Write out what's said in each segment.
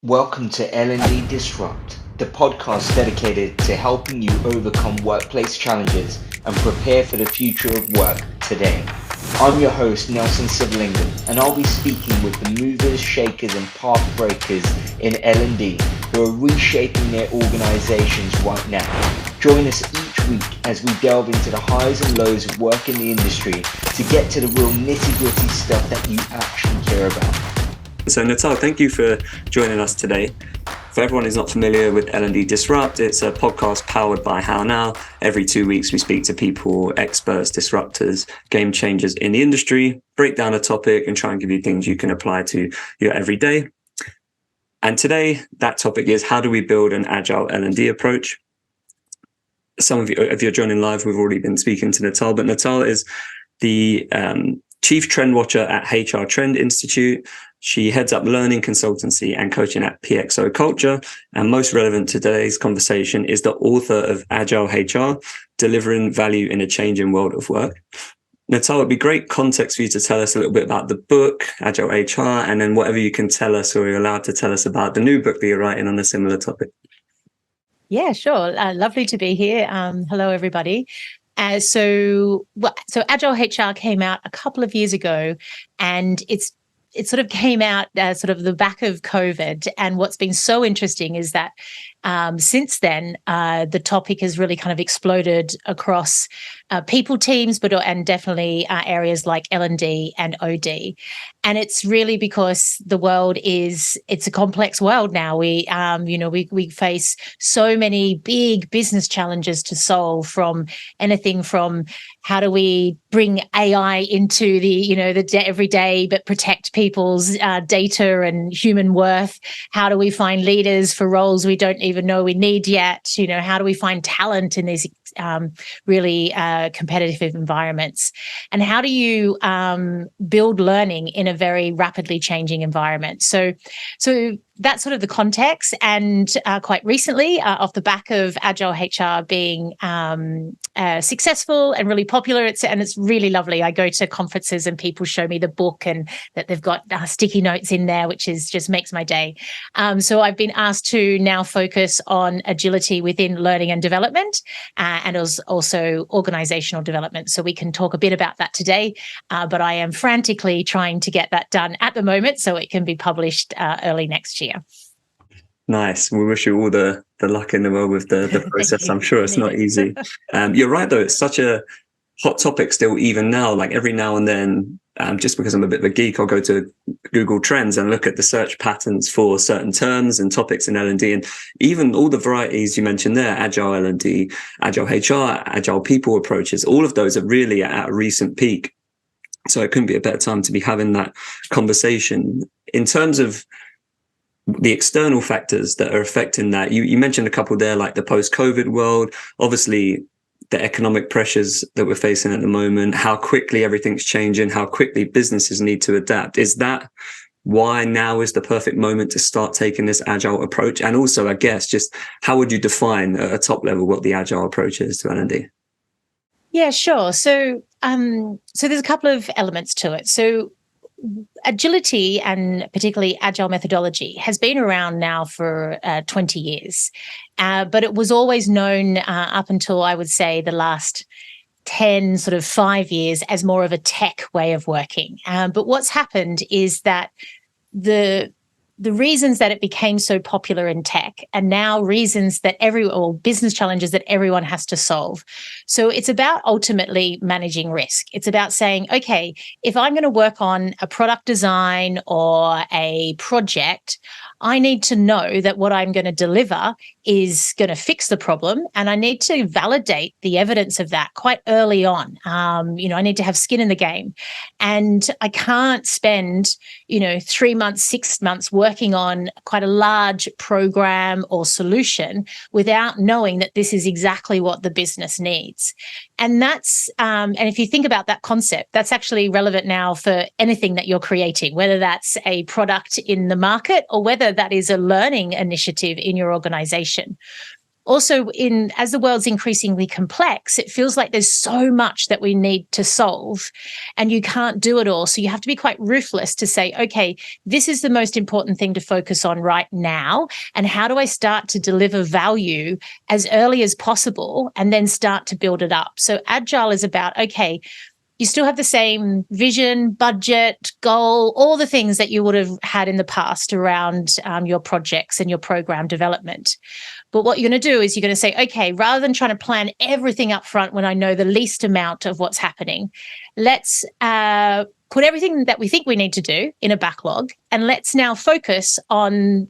Welcome to L&D Disrupt, the podcast dedicated to helping you overcome workplace challenges and prepare for the future of work today. I'm your host, Nelson Sivalingam, and I'll be speaking with the movers, shakers, and path breakers in L&D who are reshaping their organizations right now. Join us each week as we delve into the highs and lows of work in the industry to get to the real nitty-gritty stuff that you actually care about. So Natal, thank you for joining us today. For everyone who's not familiar with L&D Disrupt, it's a podcast powered by How Now. Every 2 weeks, we speak to people, experts, disruptors, game changers in the industry, break down a topic and try and give you things you can apply to your everyday. And today, that topic is how do we build an Agile L&D approach? Some of you, if you're joining live, we've already been speaking to Natal, but Natal is the Chief Trend Watcher at HR Trend Institute. She heads up learning, consultancy, and coaching at PXO Culture. And most relevant to today's conversation is the author of Agile HR, Delivering Value in a Changing World of Work. Natal, it'd be great context for you to tell us a little bit about the book, Agile HR, and then whatever you can tell us or you're allowed to tell us about the new book that you're writing on a similar topic. Yeah, sure. Lovely to be here. Hello, everybody. So Agile HR came out a couple of years ago, and it sort of came out sort of the back of COVID. And what's been so interesting is that since then, the topic has really kind of exploded across people teams, and definitely areas like L&D and OD. And it's really because the world it's a complex world now. We face so many big business challenges to solve, from anything from how do we bring AI into the everyday, but protect people's data and human worth? How do we find leaders for roles we don't even know we need yet? How do we find talent in these really competitive environments? And how do you build learning in a very rapidly changing environment? So that's sort of the context. And quite recently, off the back of Agile HR being successful and really popular, it's really lovely. I go to conferences and people show me the book and that they've got sticky notes in there, which just makes my day. So I've been asked to now focus on agility within learning and development, and also organizational development. So we can talk a bit about that today, but I am frantically trying to get that done at the moment so it can be published early next year. Nice. We wish you all the luck in the world with the process. I'm sure it's not easy. You're right, though. It's such a hot topic still, even now. Like every now and then, just because I'm a bit of a geek, I'll go to Google Trends and look at the search patterns for certain terms and topics in L&D. And even all the varieties you mentioned there, Agile L&D, Agile HR, Agile people approaches, all of those are really at a recent peak. So it couldn't be a better time to be having that conversation. In terms of the external factors that are affecting that, you mentioned a couple there, like the post-COVID world, obviously the economic pressures that we're facing at the moment, how quickly everything's changing, how quickly businesses need to adapt. Is that why now is the perfect moment to start taking this agile approach? And also, I guess, just how would you define at a top level what the agile approach is to L&D? Yeah, sure. So there's a couple of elements to it. So agility, and particularly agile methodology, has been around now for 20 years, but it was always known up until, I would say, the last 5 years as more of a tech way of working. But what's happened is that the reasons that it became so popular in tech are now reasons that business challenges that everyone has to solve. So it's about ultimately managing risk. It's about saying, okay, if I'm going to work on a product design or a project, I need to know that what I'm going to deliver is going to fix the problem, and I need to validate the evidence of that quite early on. I need to have skin in the game, and I can't spend 3 months, 6 months working on quite a large program or solution without knowing that this is exactly what the business needs. And that's and if you think about that concept, that's actually relevant now for anything that you're creating, whether that's a product in the market or whether that is a learning initiative in your organization. also as the world's increasingly complex, it feels like there's so much that we need to solve and you can't do it all. So you have to be quite ruthless to say, okay, this is the most important thing to focus on right now. And how do I start to deliver value as early as possible and then start to build it up? So Agile is about, okay, you still have the same vision, budget, goal, all the things that you would have had in the past around your projects and your program development. But what you're going to do is you're going to say, okay, rather than trying to plan everything up front when I know the least amount of what's happening, let's put everything that we think we need to do in a backlog, and let's now focus on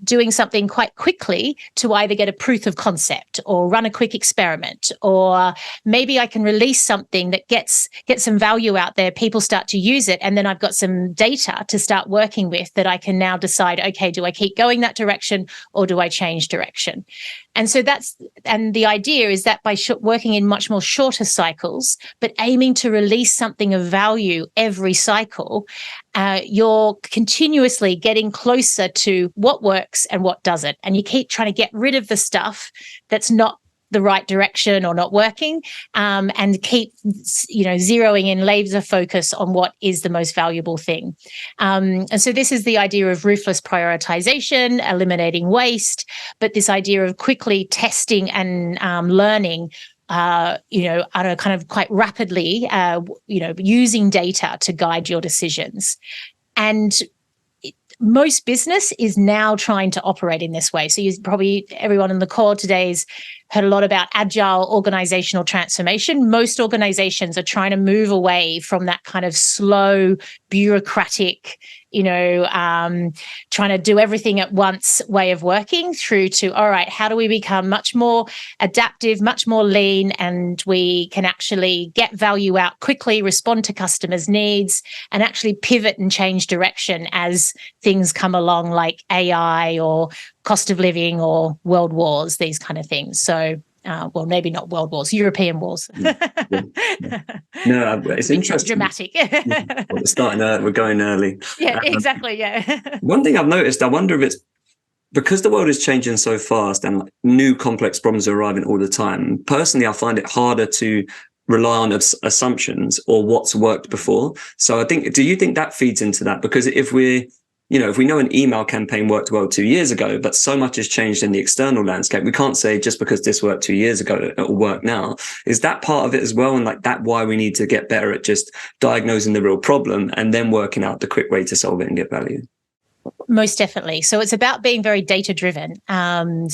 doing something quite quickly to either get a proof of concept or run a quick experiment, or maybe I can release something that gets some value out there, people start to use it, and then I've got some data to start working with that I can now decide, okay, do I keep going that direction or do I change direction? And so the idea is that by working in much more shorter cycles, but aiming to release something of value every cycle, you're continuously getting closer to what works and what doesn't. And you keep trying to get rid of the stuff that's not the right direction or not working, and keep zeroing in laser focus on what is the most valuable thing. And so this is the idea of ruthless prioritization, eliminating waste, but this idea of quickly testing and learning on a kind of quite rapidly, using data to guide your decisions. And most business is now trying to operate in this way. So everyone in the call today has heard a lot about agile organizational transformation. Most organizations are trying to move away from that kind of slow, bureaucratic, trying to do everything at once way of working, through to, all right, how do we become much more adaptive, much more lean, and we can actually get value out quickly, respond to customers' needs, and actually pivot and change direction as things come along, like AI or cost of living or world wars, these kind of things. So, well, maybe not world wars, European wars. Yeah. No, it's interesting. Dramatic. We're going early. Yeah, exactly. Yeah. One thing I've noticed, I wonder if it's because the world is changing so fast and new complex problems are arriving all the time. Personally, I find it harder to rely on assumptions or what's worked before. So do you think that feeds into that? Because if we know an email campaign worked well 2 years ago, but so much has changed in the external landscape, we can't say just because this worked 2 years ago, it will work now. Is that part of it as well? And why we need to get better at just diagnosing the real problem and then working out the quick way to solve it and get value? Most definitely. So it's about being very data driven. And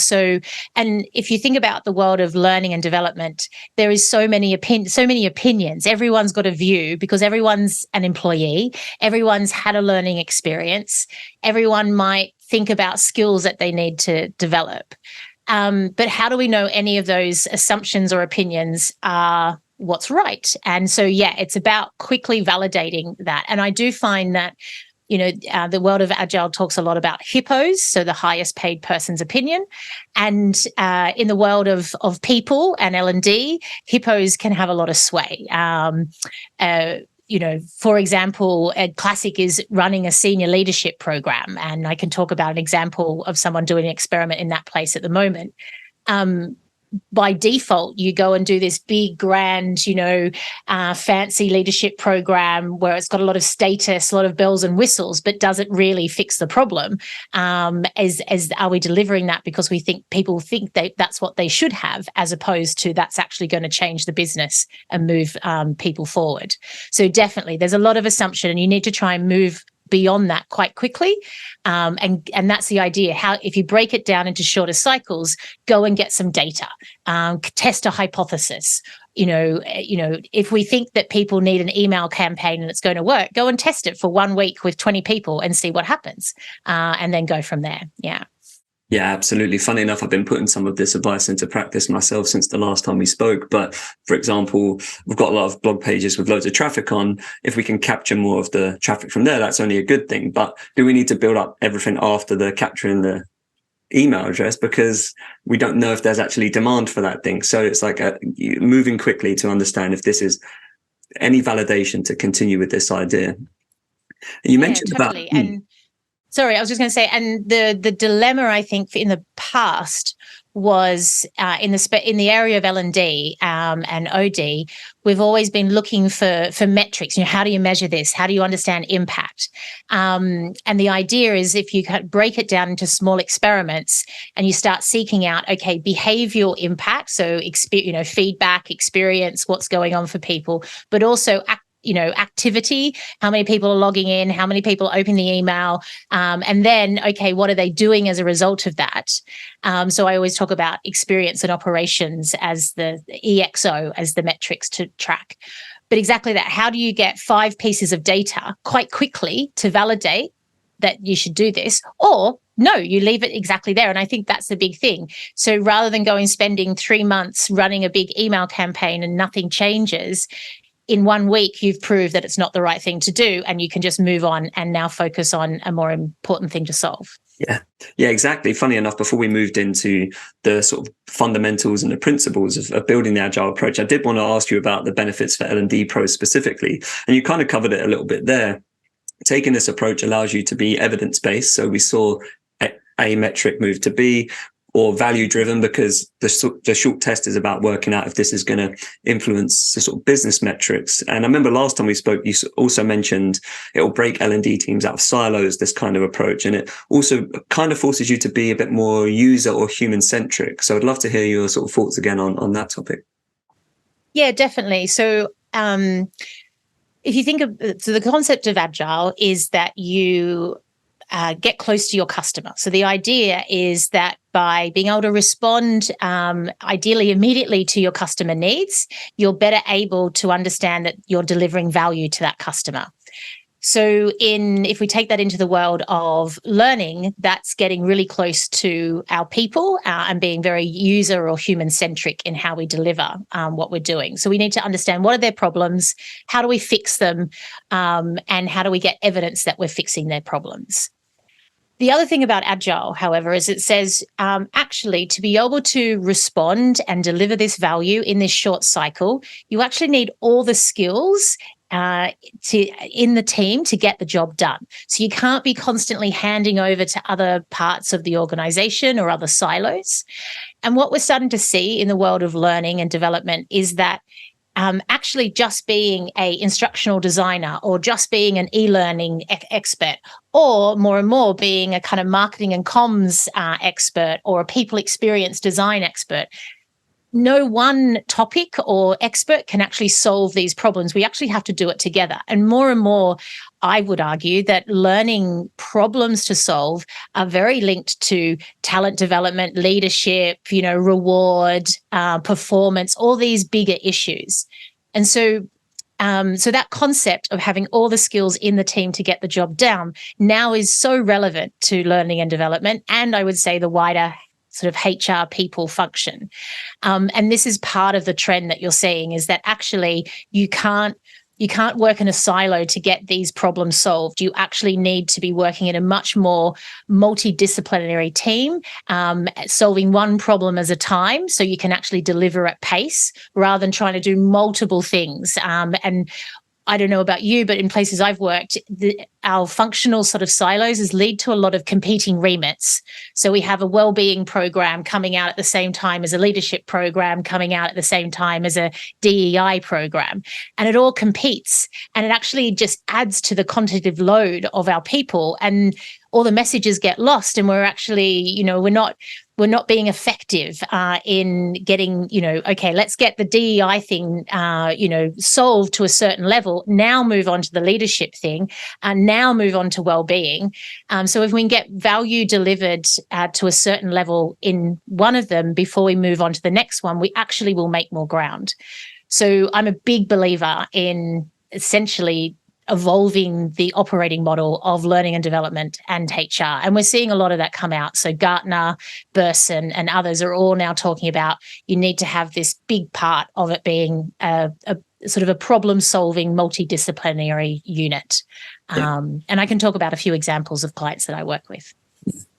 if you think about the world of learning and development, there is so many opinions. Everyone's got a view because everyone's an employee. Everyone's had a learning experience. Everyone might think about skills that they need to develop. But how do we know any of those assumptions or opinions are what's right? And so, it's about quickly validating that. And I do find that the world of Agile talks a lot about HIPPOs, so the highest paid person's opinion. And in the world of people and L&D, HIPPOs can have a lot of sway. For example, a classic is running a senior leadership program. And I can talk about an example of someone doing an experiment in that place at the moment. By default, you go and do this big, grand, fancy leadership program where it's got a lot of status, a lot of bells and whistles, but does it really fix the problem? Are we delivering that because people think that's what they should have, as opposed to that's actually going to change the business and move people forward? So definitely, there's a lot of assumption, and you need to try and move beyond that quite quickly. And that's the idea. How, if you break it down into shorter cycles, go and get some data, test a hypothesis. If we think that people need an email campaign and it's going to work, go and test it for 1 week with 20 people and see what happens, and then go from there. Yeah. Yeah, absolutely. Funny enough, I've been putting some of this advice into practice myself since the last time we spoke. But for example, we've got a lot of blog pages with loads of traffic on. If we can capture more of the traffic from there, that's only a good thing. But do we need to build up everything after the capturing the email address, because we don't know if there's actually demand for that thing? So it's like moving quickly to understand if this is any validation to continue with this idea. You mentioned totally. about... And Sorry, I was just going to say, and the dilemma, I think, in the past was in the area of L&D and OD, we've always been looking for metrics. How do you measure this? How do you understand impact? And the idea is, if you break it down into small experiments and you start seeking out, okay, behavioral impact, so feedback, experience, what's going on for people, but also activity, how many people are logging in, how many people open the email, and then, okay, what are they doing as a result of that? So I always talk about experience and operations as the EXO, as the metrics to track. But exactly that, how do you get 5 pieces of data quite quickly to validate that you should do this, or no, you leave it exactly there? And I think that's the big thing. So rather than spending 3 months running a big email campaign and nothing changes, in 1 week, you've proved that it's not the right thing to do, and you can just move on and now focus on a more important thing to solve. Yeah, exactly. Funny enough, before we moved into the sort of fundamentals and the principles of building the Agile approach, I did want to ask you about the benefits for L&D pros specifically. And you kind of covered it a little bit there. Taking this approach allows you to be evidence-based. So we saw A metric move to B, or value-driven, because the short test is about working out if this is going to influence the sort of business metrics. And I remember last time we spoke, you also mentioned it will break L&D teams out of silos, this kind of approach. And it also kind of forces you to be a bit more user or human-centric. So I'd love to hear your sort of thoughts again on that topic. Yeah, definitely. So if you think of, so the concept of Agile is that you get close to your customer. So the idea is that by being able to respond ideally immediately to your customer needs, you're better able to understand that you're delivering value to that customer. So if we take that into the world of learning, that's getting really close to our people and being very user or human-centric in how we deliver what we're doing. So we need to understand, what are their problems, how do we fix them, and how do we get evidence that we're fixing their problems. The other thing about Agile, however, is it says actually to be able to respond and deliver this value in this short cycle, you actually need all the skills in the team to get the job done. So you can't be constantly handing over to other parts of the organization or other silos. And what we're starting to see in the world of learning and development is that actually just being an instructional designer, or just being an e-learning expert, or more and more being a kind of marketing and comms expert, or a people experience design expert, no one topic or expert can actually solve these problems. We actually have to do it together. And more, I would argue that learning problems to solve are very linked to talent development, leadership, reward, performance, all these bigger issues. And so that concept of having all the skills in the team to get the job done now is so relevant to learning and development, and I would say the wider sort of HR people function. And this is part of the trend that you're seeing, is that actually you can't work in a silo to get these problems solved. You actually need to be working in a much more multidisciplinary team, solving one problem at a time, so you can actually deliver at pace rather than trying to do multiple things. And I don't know about you, but in places I've worked, our functional sort of silos lead to a lot of competing remits. So we have a well-being program coming out at the same time as a leadership program, coming out at the same time as a DEI program, and it all competes, and it actually just adds to the cognitive load of our people, and all the messages get lost, and we're actually, we're not being effective in getting, okay, let's get the DEI thing, solved to a certain level. Now move on to the leadership thing, and now move on to well-being. So if we can get value delivered to a certain level in one of them before we move on to the next one, we actually will make more ground. So I'm a big believer in essentially evolving the operating model of learning and development and HR. And we're seeing a lot of that come out. So Gartner, Burson, and others are all now talking about you need to have this big part of it being a sort of a problem-solving multidisciplinary unit. Yeah. And I can talk about a few examples of clients that I work with.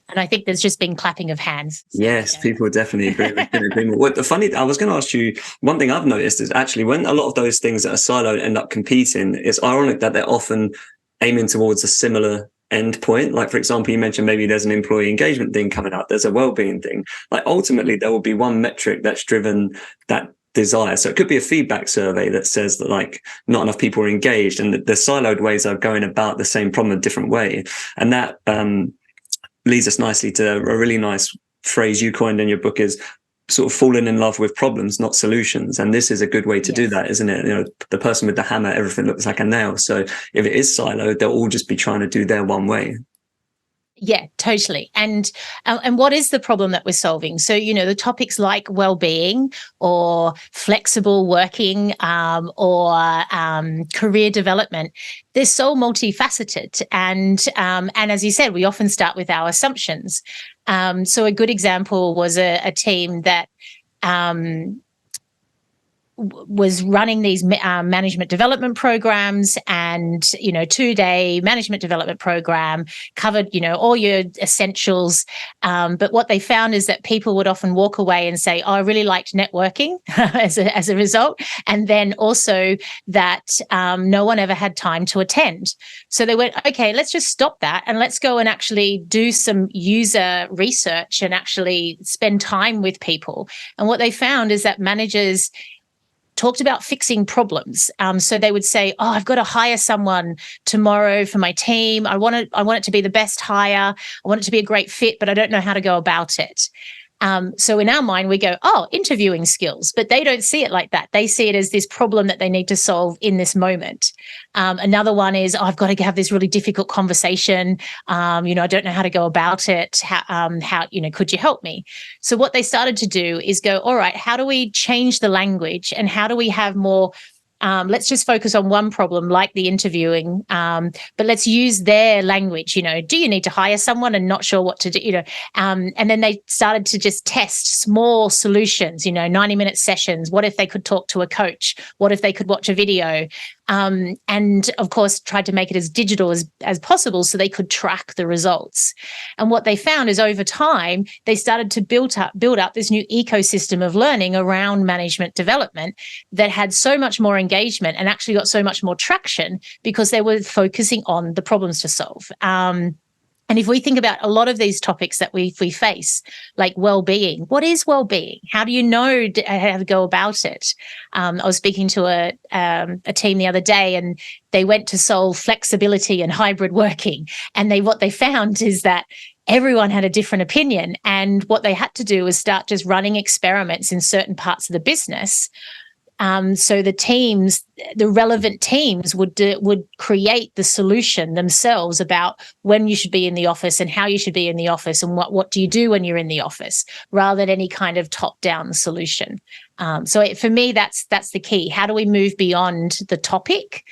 And I think there's just been clapping of hands. Yes, people definitely agree. What the funny, I was going to ask you, one thing I've noticed is actually when a lot of those things that are siloed end up competing, it's ironic that they're often aiming towards a similar end point. Like, for example, you mentioned maybe there's an employee engagement thing coming up, there's a well-being thing. Like, ultimately, there will be one metric that's driven that desire. So it could be a feedback survey that says that, like, not enough people are engaged, and the siloed ways are going about the same problem a different way. And that leads us nicely to a really nice phrase you coined in your book, is sort of falling in love with problems, not solutions. And this is a good way to do that, isn't it? You know, the person with the hammer, everything looks like a nail. So if it is siloed, they'll all just be trying to do their one way. Yeah, totally. And what is the problem that we're solving? So, you know, the topics like well-being or flexible working or career development, they're so multifaceted. And as you said, we often start with our assumptions. So a good example was a team that was running these management development programs, and, you know, 2-day management development program covered, you know, all your essentials. But what they found is that people would often walk away and say, oh, I really liked networking as a result. And then also that no one ever had time to attend. So they went, okay, let's just stop that and let's go and actually do some user research and actually spend time with people. And what they found is that managers talked about fixing problems. So they would say, oh, I've got to hire someone tomorrow for my team. I want it to be the best hire. I want it to be a great fit, but I don't know how to go about it. So in our mind, we go, oh, interviewing skills, but they don't see it like that. They see it as this problem that they need to solve in this moment. Another one is, oh, I've got to have this really difficult conversation. You know, I don't know how to go about it. How, you know, could you help me? So what they started to do is go, all right, how do we change the language, and how do we have more, let's just focus on one problem like the interviewing, but let's use their language. You know, do you need to hire someone and not sure what to do? You know, and then they started to just test small solutions, you know, 90-minute sessions. What if they could talk to a coach? What if they could watch a video? And of course, tried to make it as digital as possible so they could track the results. And what they found is over time, they started to build up this new ecosystem of learning around management development that had so much more engagement and actually got so much more traction because they were focusing on the problems to solve. And if we think about a lot of these topics that we face, like well-being, what is well-being? How do you know how to go about it? I was speaking to a team the other day, and they went to solve flexibility and hybrid working. And what they found is that everyone had a different opinion. And what they had to do was start just running experiments in certain parts of the business. So the relevant teams would create the solution themselves about when you should be in the office and how you should be in the office and what do you do when you're in the office, rather than any kind of top-down solution. For me, that's the key. How do we move beyond the topic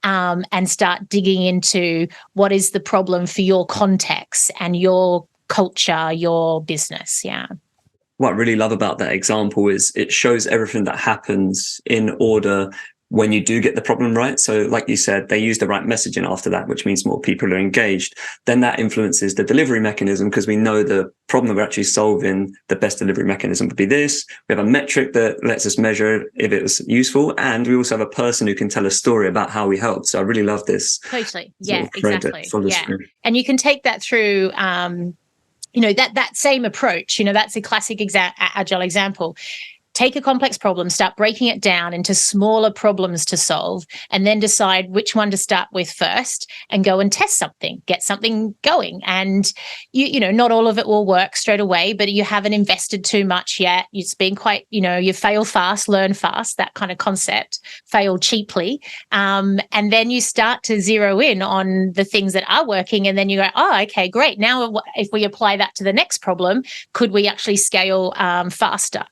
and start digging into what is the problem for your context and your culture, your business? Yeah. What I really love about that example is it shows everything that happens in order when you do get the problem right. So like you said, they use the right messaging after that, which means more people are engaged. Then that influences the delivery mechanism, because we know the problem that we're actually solving, the best delivery mechanism would be this. We have a metric that lets us measure if it was useful. And we also have a person who can tell a story about how we helped. So I really love this. Totally. Yeah, exactly. Yeah. And you can take that through, you know, that same approach, you know, that's a classic agile example. Take a complex problem, start breaking it down into smaller problems to solve, and then decide which one to start with first and go and test something, get something going. And you know, not all of it will work straight away, but you haven't invested too much yet. It's been quite, you know, you fail fast, learn fast, that kind of concept, fail cheaply. And then you start to zero in on the things that are working. And then you go, oh, okay, great. Now, if we apply that to the next problem, could we actually scale faster?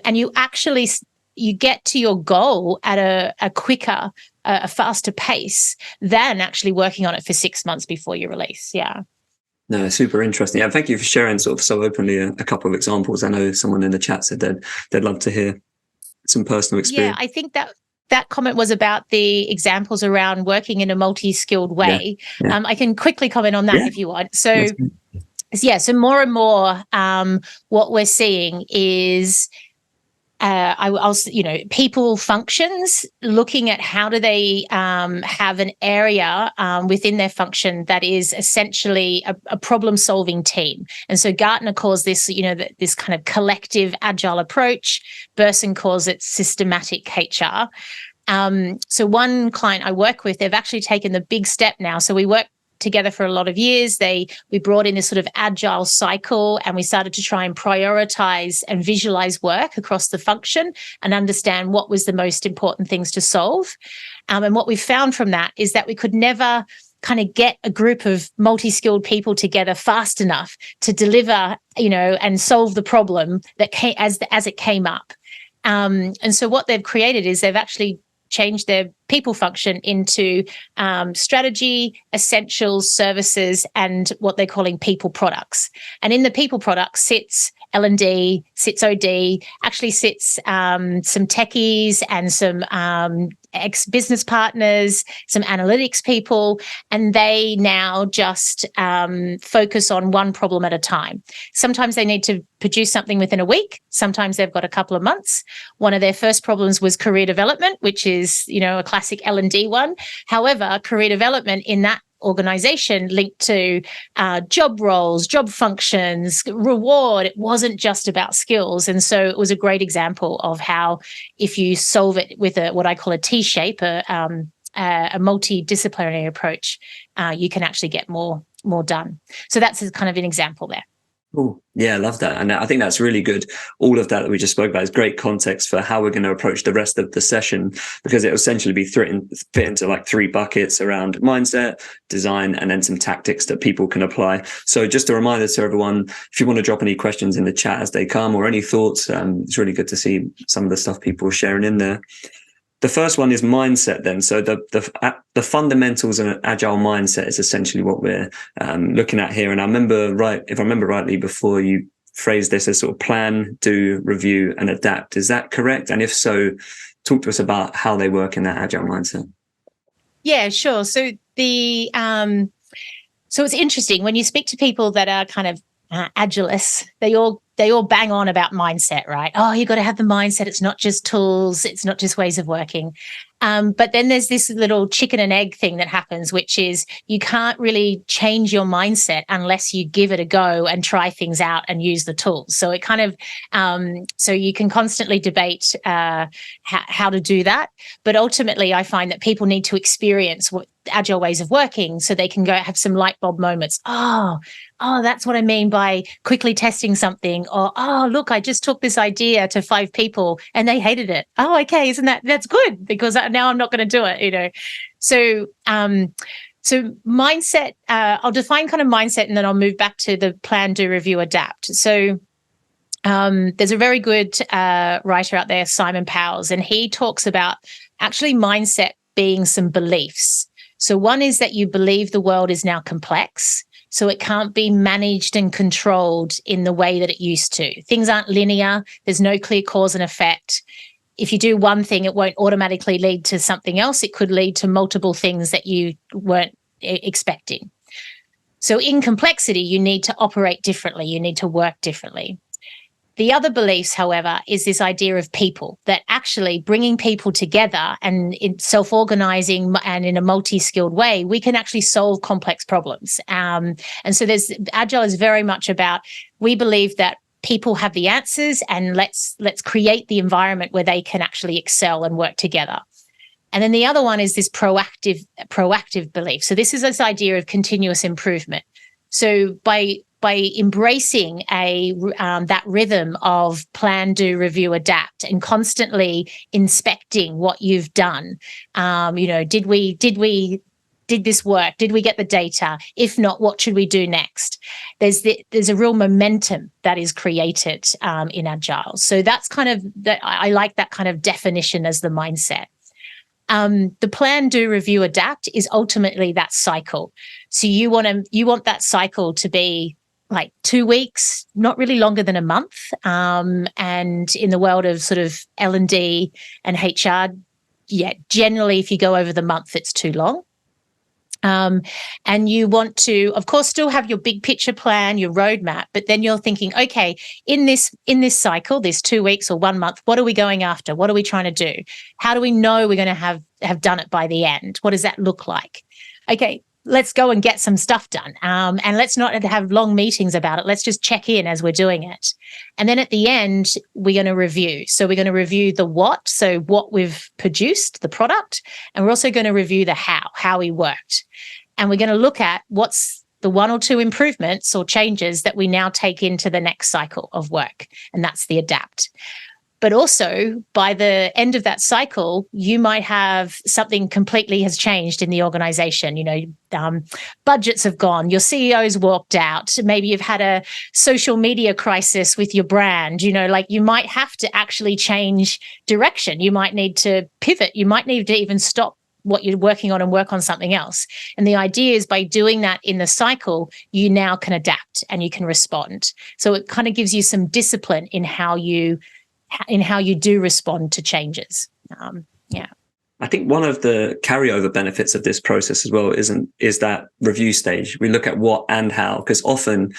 And you get to your goal at a quicker, a faster pace than actually working on it for 6 months before you release. Yeah. No, super interesting. Yeah, thank you for sharing sort of so openly a couple of examples. I know someone in the chat said they'd love to hear some personal experience. Yeah, I think that comment was about the examples around working in a multi-skilled way. Yeah. I can quickly comment on that if you want. So, so more and more, what we're seeing is people functions, looking at how do they have an area within their function that is essentially a problem-solving team. And so Gartner calls this, this kind of collective agile approach. Berson calls it systematic HR. So one client I work with, they've actually taken the big step now. So we work together for a lot of years. We brought in this sort of agile cycle, and we started to try and prioritize and visualize work across the function and understand what was the most important things to solve. And what we found from that is that we could never kind of get a group of multi-skilled people together fast enough to deliver, and solve the problem that came as it came up. And so what they've created is they've actually changed their people function into strategy, essentials, services, and what they're calling people products. And in the people products sits L&D, sits OD, actually sits some techies and some ex-business partners, some analytics people, and they now just focus on one problem at a time. Sometimes they need to produce something within a week. Sometimes they've got a couple of months. One of their first problems was career development, which is, a classic L&D one. However, career development in that organization linked to job roles, job functions, reward. It wasn't just about skills. And so it was a great example of how if you solve it with what I call a T-shape, a multidisciplinary approach, you can actually get more done. So that's kind of an example there. Oh, yeah, I love that. And I think that's really good. All of that we just spoke about is great context for how we're going to approach the rest of the session, because it will essentially be fit into like 3 buckets around mindset, design, and then some tactics that people can apply. So just a reminder to everyone, if you want to drop any questions in the chat as they come or any thoughts, it's really good to see some of the stuff people are sharing in there. The first one is mindset then. So the fundamentals of an agile mindset is essentially what we're looking at here. And if I remember rightly, before you phrased this as sort of plan, do, review, and adapt. Is that correct? And if so, talk to us about how they work in that agile mindset. Yeah, sure. So so it's interesting when you speak to people that are kind of agilists, they all bang on about mindset, right? Oh, you got to have the mindset. It's not just tools. It's not just ways of working. But then there's this little chicken and egg thing that happens, which is you can't really change your mindset unless you give it a go and try things out and use the tools. So it kind of, so you can constantly debate how to do that. But ultimately, I find that people need to experience what agile ways of working so they can go have some light bulb moments. Oh, that's what I mean by quickly testing something. Or, oh, look, I just took this idea to 5 people and they hated it. Oh, okay. That's good because now I'm not going to do it, So, so mindset, I'll define kind of mindset and then I'll move back to the plan, do, review, adapt. So, there's a very good writer out there, Simon Powers, and he talks about actually mindset being some beliefs. So one is that you believe the world is now complex. So it can't be managed and controlled in the way that it used to. Things aren't linear. There's no clear cause and effect. If you do one thing, it won't automatically lead to something else. It could lead to multiple things that you weren't expecting. So in complexity, you need to operate differently. You need to work differently. The other beliefs, however, is this idea of people, that actually bringing people together and in self-organizing and in a multi-skilled way, we can actually solve complex problems. And so Agile is very much about, we believe that people have the answers and let's create the environment where they can actually excel and work together. And then the other one is this proactive belief. So this is this idea of continuous improvement. So by embracing that rhythm of plan, do, review, adapt, and constantly inspecting what you've done, did this work? Did we get the data? If not, what should we do next? There's a real momentum that is created in Agile. So that's kind of I like that kind of definition as the mindset. The plan, do, review, adapt is ultimately that cycle. So you want that cycle to be like 2 weeks, not really longer than a month. And in the world of sort of L&D and HR, generally if you go over the month, it's too long. And you want to, of course, still have your big picture plan, your roadmap, but then you're thinking, okay, in this cycle, this 2 weeks or 1 month, what are we going after? What are we trying to do? How do we know we're going to have done it by the end? What does that look like? Okay, let's go and get some stuff done. And let's not have long meetings about it. Let's just check in as we're doing it. And then at the end, we're going to review. So we're going to review the what, so what we've produced, the product, and we're also going to review the how we worked. And we're going to look at what's the 1 or 2 improvements or changes that we now take into the next cycle of work. And that's the adapt. But also, by the end of that cycle, you might have something completely has changed in the organization. Budgets have gone, your CEO's walked out, maybe you've had a social media crisis with your brand. You might have to actually change direction. You might need to pivot. You might need to even stop what you're working on and work on something else. And the idea is by doing that in the cycle, you now can adapt and you can respond. So it kind of gives you some discipline in how you do respond to changes. I think one of the carryover benefits of this process as well is that review stage. We look at what and how, because often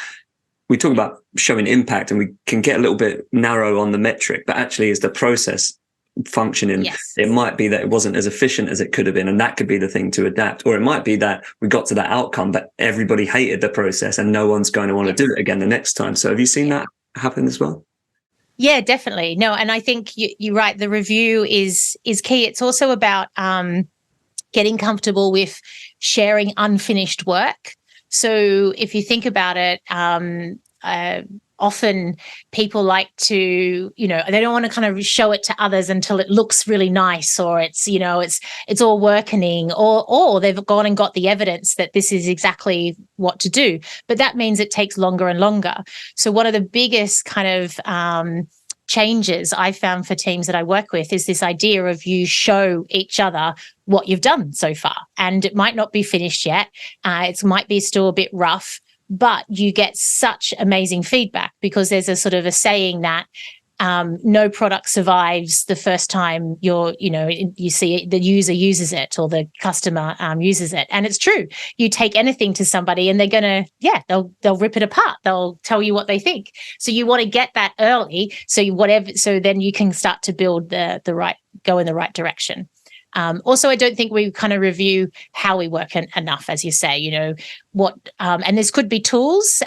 we talk about showing impact and we can get a little bit narrow on the metric, but actually is the process functioning. Yes. It might be that it wasn't as efficient as it could have been, and that could be the thing to adapt. Or it might be that we got to that outcome, but everybody hated the process and no one's going to want to do it again the next time. So have you seen that happen as well? Yeah, definitely. No, and I think you're right. The review is key. It's also about getting comfortable with sharing unfinished work. So if you think about it, often people like to, they don't want to kind of show it to others until it looks really nice, or it's all working, or they've gone and got the evidence that this is exactly what to do. But that means it takes longer and longer. So one of the biggest kind of changes I found for teams that I work with is this idea of you show each other what you've done so far. And it might not be finished yet. It might be still a bit rough, but you get such amazing feedback because there's a sort of a saying that no product survives the first time you see it, the user uses it or the customer uses it. And it's true. You take anything to somebody and they're going to, they'll rip it apart. They'll tell you what they think. So you want to get that early. So then you can start to build go in the right direction. Also, I don't think we kind of review how we work enough, as you say, and this could be tools.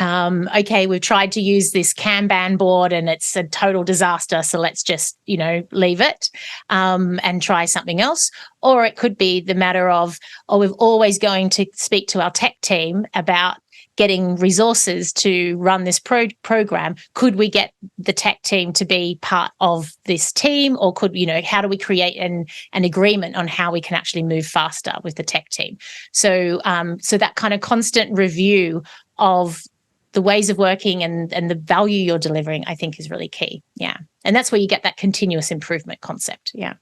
Okay, we've tried to use this Kanban board and it's a total disaster. So let's just, leave it and try something else. Or it could be the matter of, we're always going to speak to our tech team about getting resources to run this program. Could we get the tech team to be part of this team, or how do we create an agreement on how we can actually move faster with the tech team? So that kind of constant review of the ways of working and the value you're delivering, I think is really key. Yeah. And that's where you get that continuous improvement concept. Yeah.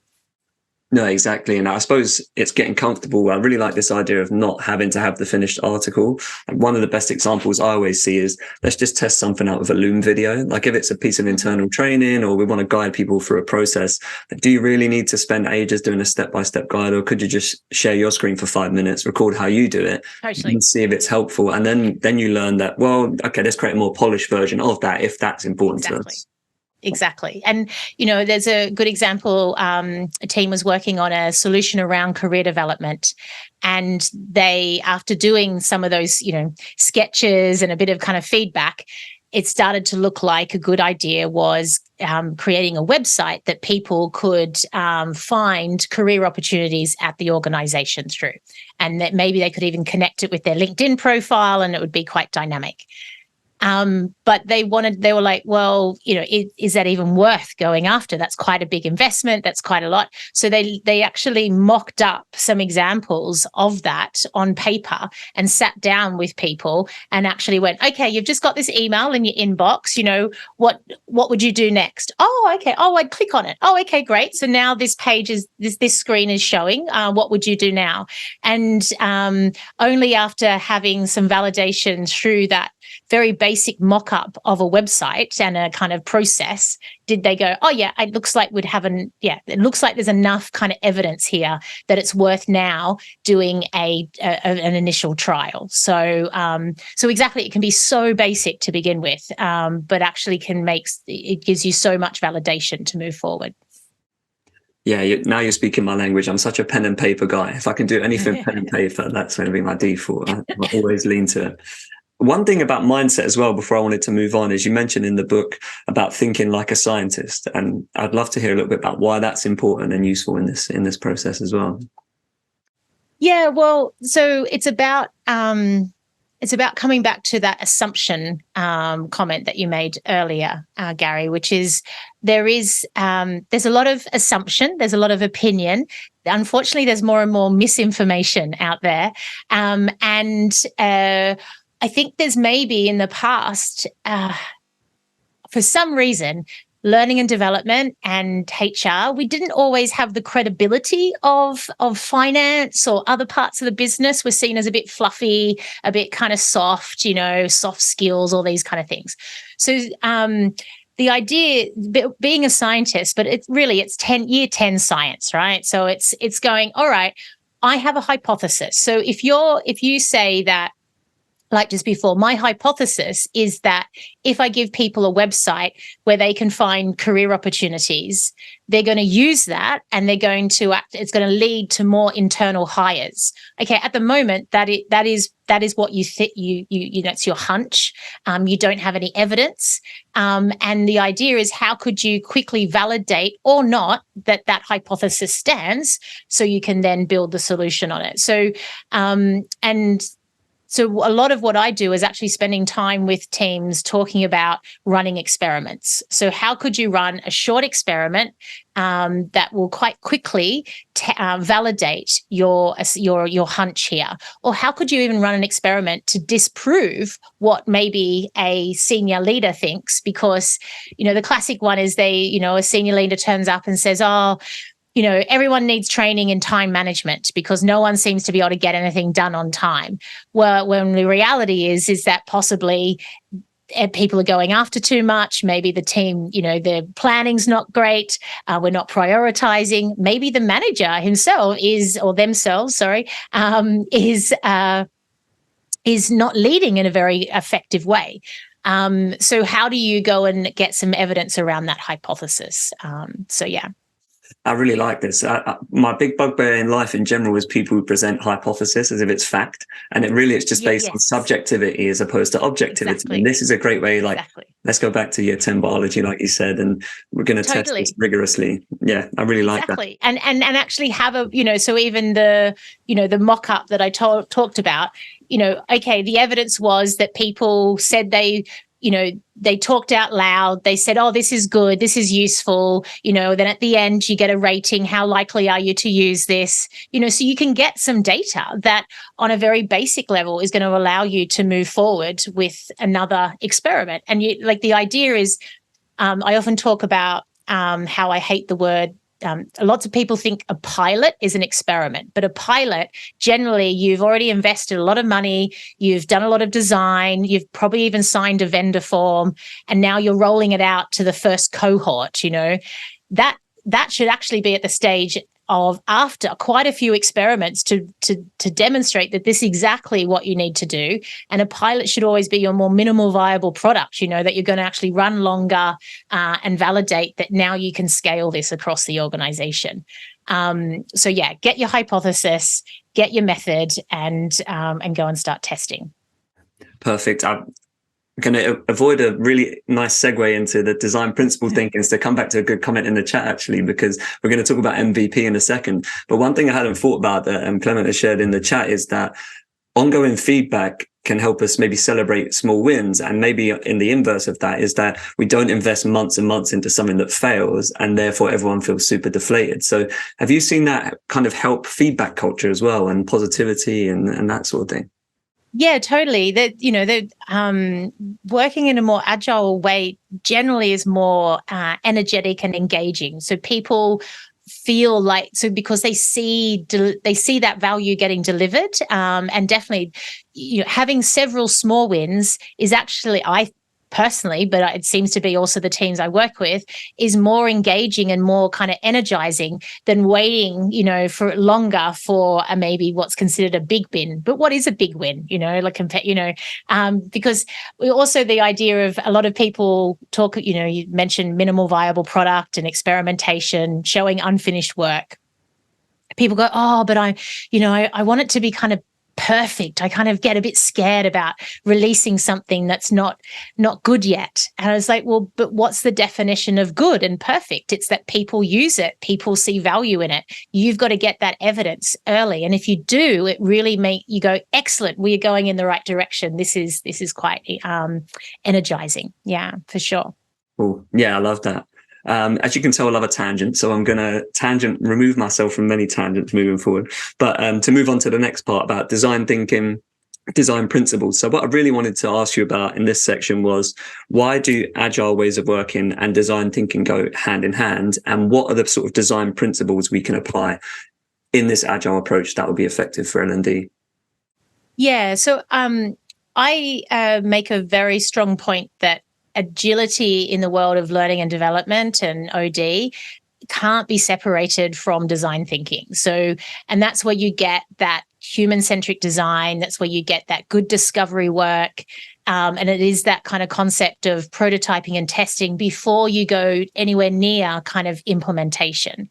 No, exactly. And I suppose it's getting comfortable. I really like this idea of not having to have the finished article. And one of the best examples I always see is let's just test something out with a Loom video. Like if it's a piece of internal training or we want to guide people through a process, do you really need to spend ages doing a step-by-step guide, or could you just share your screen for 5 minutes, record how you do it, and see if it's helpful? And then you learn that, well, okay, let's create a more polished version of that if that's important to us. Exactly. And, there's a good example. A team was working on a solution around career development. And they, after doing some of those, sketches and a bit of kind of feedback, it started to look like a good idea was creating a website that people could find career opportunities at the organization through. And that maybe they could even connect it with their LinkedIn profile and it would be quite dynamic. But they were like, well, is that even worth going after? That's quite a big investment. That's quite a lot. So they actually mocked up some examples of that on paper and sat down with people and actually went, okay, you've just got this email in your inbox. What would you do next? Oh, okay. Oh, I'd click on it. Oh, okay, great. So now this page is this screen is showing. What would you do now? And only after having some validation through that very basic mock-up of a website and a kind of process, did they go, oh yeah, it looks like it looks like there's enough kind of evidence here that it's worth now doing an initial trial. So exactly, it can be so basic to begin with, but actually it gives you so much validation to move forward. Yeah, now you're speaking my language. I'm such a pen and paper guy. If I can do anything pen and paper, that's going to be my default. I always lean to it. One thing about mindset as well, before I wanted to move on, is you mentioned in the book about thinking like a scientist, and I'd love to hear a little bit about why that's important and useful in this process as well. Yeah, well, so it's about coming back to that assumption comment that you made earlier, Gary, which is there's a lot of assumption, there's a lot of opinion. Unfortunately, there's more and more misinformation out there, and I think there's maybe in the past, for some reason, learning and development and HR, we didn't always have the credibility of finance or other parts of the business. We're seen as a bit fluffy, a bit kind of soft, soft skills, all these kind of things. So the idea, being a scientist, but it's year 10 science, right? So it's going, all right, I have a hypothesis. So if you say that, like just before, my hypothesis is that if I give people a website where they can find career opportunities, they're going to use that and it's going to lead to more internal hires. Okay, at the moment, that is what you think, it's your hunch. You don't have any evidence. And the idea is, how could you quickly validate or not that hypothesis stands, so you can then build the solution on it. So a lot of what I do is actually spending time with teams talking about running experiments. So how could you run a short experiment that will quite quickly validate your hunch here? Or how could you even run an experiment to disprove what maybe a senior leader thinks? Because, the classic one is a senior leader turns up and says, oh, everyone needs training in time management because no one seems to be able to get anything done on time. Well, when the reality is that possibly people are going after too much. Maybe the team, their planning's not great. We're not prioritizing. Maybe the manager himself is not leading in a very effective way. So how do you go and get some evidence around that hypothesis? I really like this. My big bugbear in life in general is people who present hypothesis as if it's fact, and it's just based on subjectivity as opposed to objectivity. Exactly. And this is a great way, let's go back to year 10 biology, like you said, and we're going to test this rigorously. Yeah, I really like that. And actually have so even the mock-up that I talked about, okay, the evidence was that people said they talked out loud. They said, oh, this is good. This is useful. Then at the end, you get a rating. How likely are you to use this? So you can get some data that on a very basic level is going to allow you to move forward with another experiment. And the idea is, I often talk about how I hate the word. Lots of people think a pilot is an experiment, but a pilot, generally, you've already invested a lot of money, you've done a lot of design, you've probably even signed a vendor form, and now you're rolling it out to the first cohort. That should actually be at the stage of after quite a few experiments to demonstrate that this is exactly what you need to do. And a pilot should always be your more minimal viable product, that you're going to actually run longer and validate that now you can scale this across the organization. Get your hypothesis, get your method, and go and start testing. Perfect. I'm going to avoid a really nice segue into the design principle thinking, is to come back to a good comment in the chat, actually, because we're going to talk about MVP in a second. But one thing I hadn't thought about that Clement has shared in the chat is that ongoing feedback can help us maybe celebrate small wins. And maybe in the inverse of that is that we don't invest months and months into something that fails, and therefore everyone feels super deflated. So have you seen that kind of help feedback culture as well, and positivity and that sort of thing? Yeah, totally. Working in a more agile way generally is more energetic and engaging. So people feel like, so because they see that value getting delivered, and definitely, having several small wins is actually, I personally, but it seems to be also the teams I work with, is more engaging and more kind of energizing than waiting, for longer for maybe what's considered a big win. But what is a big win? Because we also, the idea of, a lot of people talk, you mentioned minimal viable product and experimentation, showing unfinished work. People go, oh, but I want it to be kind of perfect. I kind of get a bit scared about releasing something that's not good yet. And I was like, well, but what's the definition of good and perfect? It's that people use it, people see value in it. You've got to get that evidence early. And if you do, it really make you go, excellent, we're going in the right direction. This is quite energizing. Yeah, for sure. Oh, yeah, I love that. As you can tell, I love a tangent, so I'm going to remove myself from many tangents moving forward. But to move on to the next part about design thinking, design principles. So what I really wanted to ask you about in this section was, why do agile ways of working and design thinking go hand in hand? And what are the sort of design principles we can apply in this agile approach that will be effective for L&D? Yeah, so I make a very strong point that agility in the world of learning and development and OD can't be separated from design thinking. So, and that's where you get that human-centric design. That's where you get that good discovery work. And it is that kind of concept of prototyping and testing before you go anywhere near kind of implementation.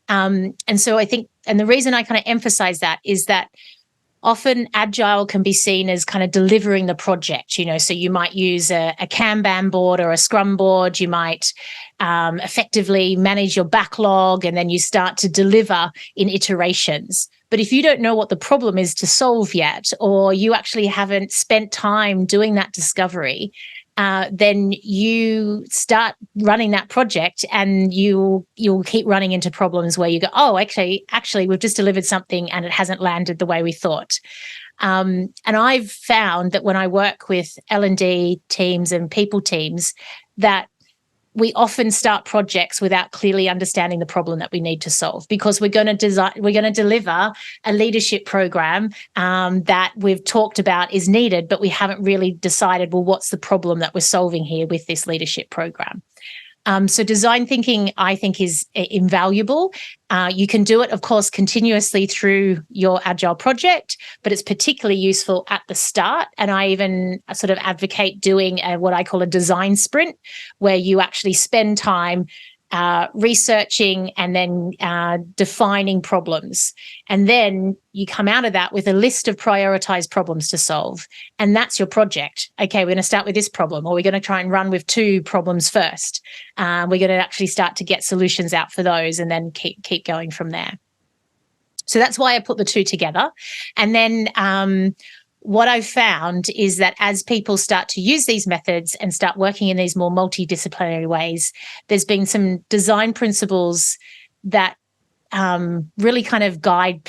And so I think, and the reason I kind of emphasize that is that often agile can be seen as kind of delivering the project, so you might use a Kanban board or a Scrum board. You might effectively manage your backlog, and then you start to deliver in iterations. But if you don't know what the problem is to solve yet, or you actually haven't spent time doing that discovery, then you start running that project, and you'll keep running into problems where you go, oh, actually, we've just delivered something and it hasn't landed the way we thought. And I've found that when I work with L&D teams and people teams, that we often start projects without clearly understanding the problem that we need to solve, because we're going to deliver a leadership program that we've talked about is needed, but we haven't really decided, well, what's the problem that we're solving here with this leadership program? So design thinking, I think, is invaluable. You can do it, of course, continuously through your agile project, but it's particularly useful at the start. And I even sort of advocate doing what I call a design sprint, where you actually spend time researching and then defining problems. And then you come out of that with a list of prioritized problems to solve. And that's your project. Okay, we're going to start with this problem, or we're going to try and run with 2 problems first. We're going to actually start to get solutions out for those, and then keep going from there. So that's why I put the 2 together. And then what I've found is that as people start to use these methods and start working in these more multidisciplinary ways, there's been some design principles that really kind of guide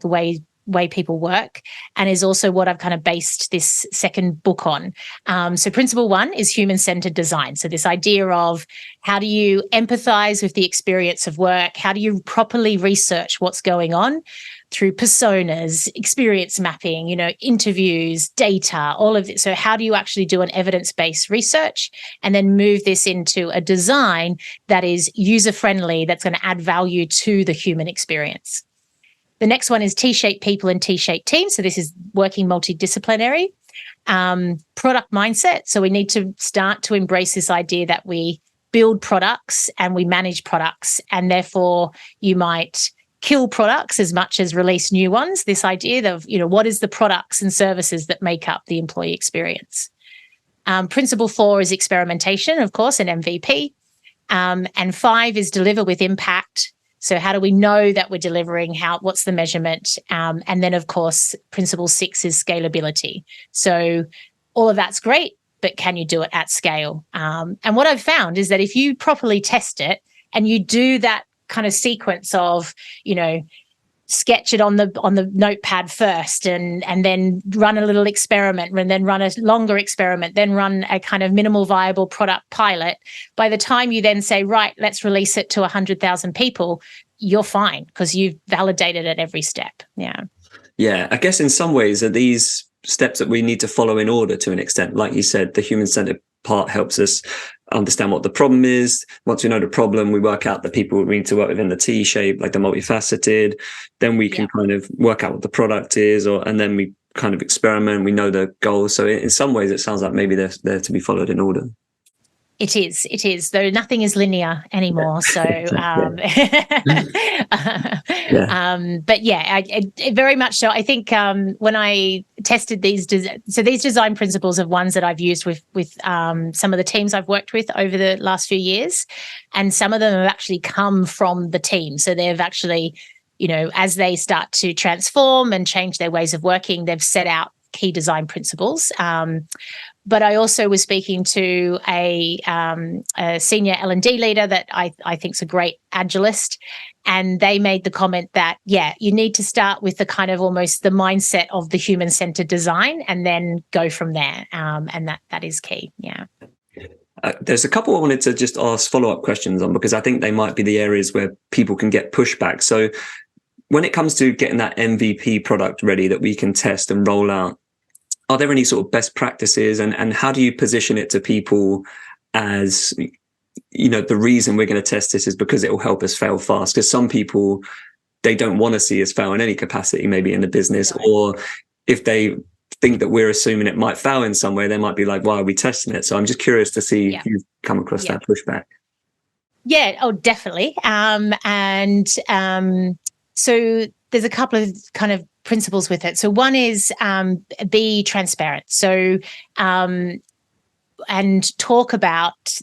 the way people work, and is also what I've kind of based this second book on. So principle 1 is human-centered design. So this idea of, how do you empathize with the experience of work? How do you properly research what's going on through personas, experience mapping, interviews, data, all of it. So how do you actually do an evidence-based research and then move this into a design that is user-friendly, that's going to add value to the human experience? The next one is T-shaped people and T-shaped teams. So this is working multidisciplinary. Product mindset. So we need to start to embrace this idea that we build products and we manage products, and therefore you might kill products as much as release new ones. This idea of, what is the products and services that make up the employee experience? Principle 4 is experimentation, of course, and MVP. And 5 is deliver with impact. So how do we know that we're delivering? What's the measurement? And then, of course, principle 6 is scalability. So all of that's great, but can you do it at scale? And what I've found is that if you properly test it and you do that kind of sequence of, sketch it on the notepad first, and then run a little experiment, and then run a longer experiment, then run a kind of minimal viable product pilot. By the time you then say, right, let's release it to 100,000 people, you're fine because you've validated at every step. Yeah, I guess in some ways are these steps that we need to follow in order to an extent. Like you said, the human-centered part helps us understand what the problem is. Once we know the problem, we work out the people we need to work with in the T shape, like the multifaceted. Then we can kind of work out what the product is, and then we kind of experiment. We know the goals. So in some ways, it sounds like maybe they're to be followed in order. It is, though nothing is linear anymore. So, but yeah, it very much so. I think when I tested these design principles are ones that I've used with some of the teams I've worked with over the last few years, and some of them have actually come from the team. So they've actually, as they start to transform and change their ways of working, they've set out key design principles. But I also was speaking to a senior L&D leader that I think is a great agilist, and they made the comment that, you need to start with the kind of almost the mindset of the human-centered design and then go from there. And that is key. Yeah. There's a couple I wanted to just ask follow-up questions on, because I think they might be the areas where people can get pushback. So when it comes to getting that MVP product ready that we can test and roll out, are there any sort of best practices, and how do you position it to people as, the reason we're going to test this is because it will help us fail fast? Because some people, they don't want to see us fail in any capacity, maybe in the business, or if they think that we're assuming it might fail in some way, they might be like, why are we testing it? So I'm just curious to see if you've come across that pushback. Yeah, definitely. So there's a couple of kind of principles with it. So one is be transparent. So and talk about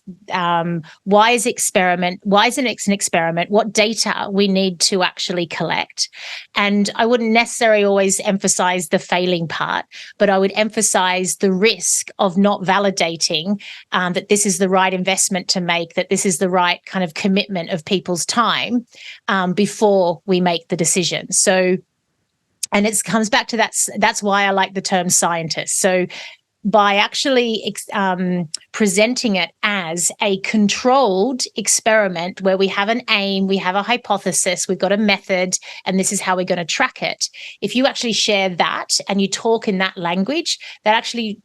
why is it an experiment, what data we need to actually collect. And I wouldn't necessarily always emphasize the failing part, but I would emphasize the risk of not validating that this is the right investment to make, that this is the right kind of commitment of people's time before we make the decision. So, and it comes back to that's why I like the term scientist. So by actually presenting it as a controlled experiment where we have an aim, we have a hypothesis, we've got a method, and this is how we're going to track it. If you actually share that and you talk in that language, that actually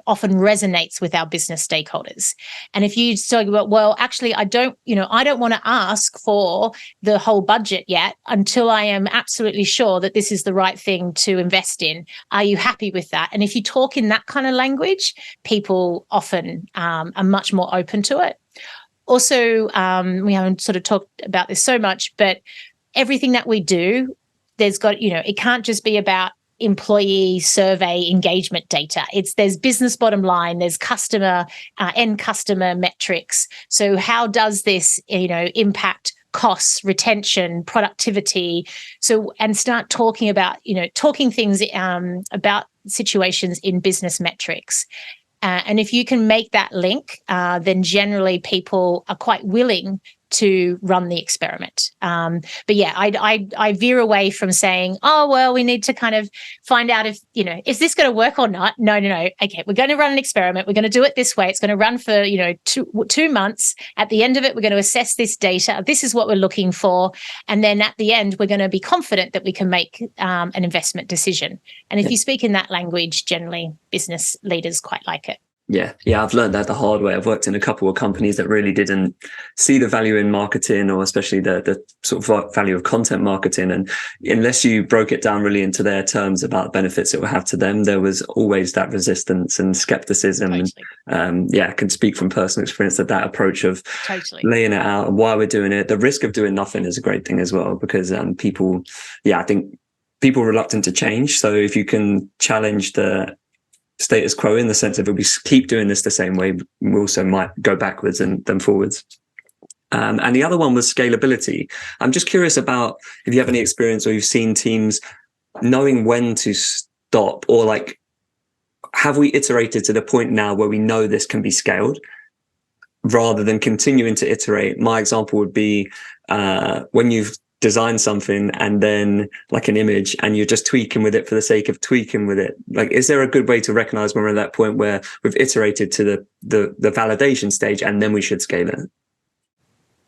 often resonates with our business stakeholders. And if you talk about, well, actually, I don't want to ask for the whole budget yet until I am absolutely sure that this is the right thing to invest in. Are you happy with that? And if you talk in that kind of language, people often are much more open to it. Also, we haven't sort of talked about this so much, but everything that we do, it can't just be about employee survey engagement data. There's business bottom line, there's customer end customer metrics. So how does this impact costs, retention, productivity? So, and start talking about things about situations in business metrics. And if you can make that link, then generally people are quite willing to run the experiment. But yeah, I veer away from saying, oh, well, we need to kind of find out if, is this going to work or not? No. Okay, we're going to run an experiment. We're going to do it this way. It's going to run for, 2 months. At the end of it, we're going to assess this data. This is what we're looking for. And then at the end, we're going to be confident that we can make an investment decision. And if you speak in that language, generally business leaders quite like it. Yeah, I've learned that the hard way. I've worked in a couple of companies that really didn't see the value in marketing, or especially the sort of value of content marketing. And unless you broke it down really into their terms about the benefits it would have to them, there was always that resistance and skepticism. Totally. And I can speak from personal experience that approach of laying it out and why we're doing it. The risk of doing nothing is a great thing as well, because I think people are reluctant to change. So if you can challenge the status quo in the sense of if we keep doing this the same way, we also might go backwards and then forwards. And the other one was scalability. I'm just curious about if you have any experience or you've seen teams knowing when to stop, or like, have we iterated to the point now where we know this can be scaled rather than continuing to iterate? My example would be when you've design something and then like an image, and you're just tweaking with it for the sake of tweaking with it? Like, is there a good way to recognize when we're at that point where we've iterated to the validation stage and then we should scale it?